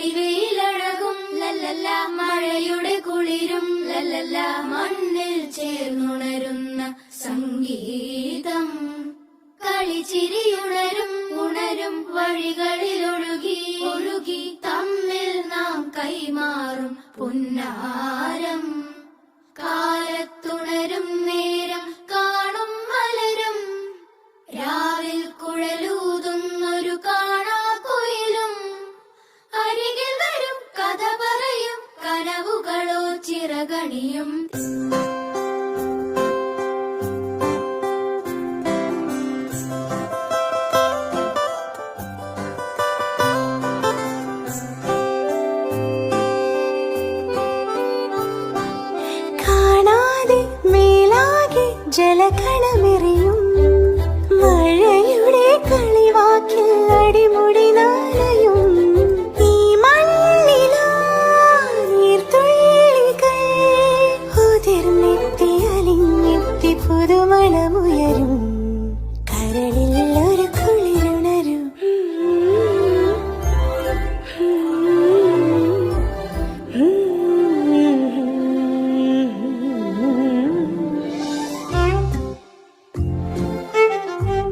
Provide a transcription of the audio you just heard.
പൊടിവെയിലഴകും ലല്ലല്ല, മഴയുടെ കുളിരും ലല്ലല്ല, മണ്ണിൽ ചേർന്നുണരുന്ന സംഗീതം. കളിച്ചിരിയുണരും ഉണരും വഴികളിലൊഴുകി ഒഴുകി തമ്മിൽ നാം കൈമാറും പുന്നാരം. കാലത്തുണരും നേരം കാണും മലരും, രാവിൽ കുഴലൂതുന്നൊരു കാണാക്കുയിലും. അരികിൽ വരും കഥ പറയും കനവുകളോ ചിറകണിയും. ജലകണമിറി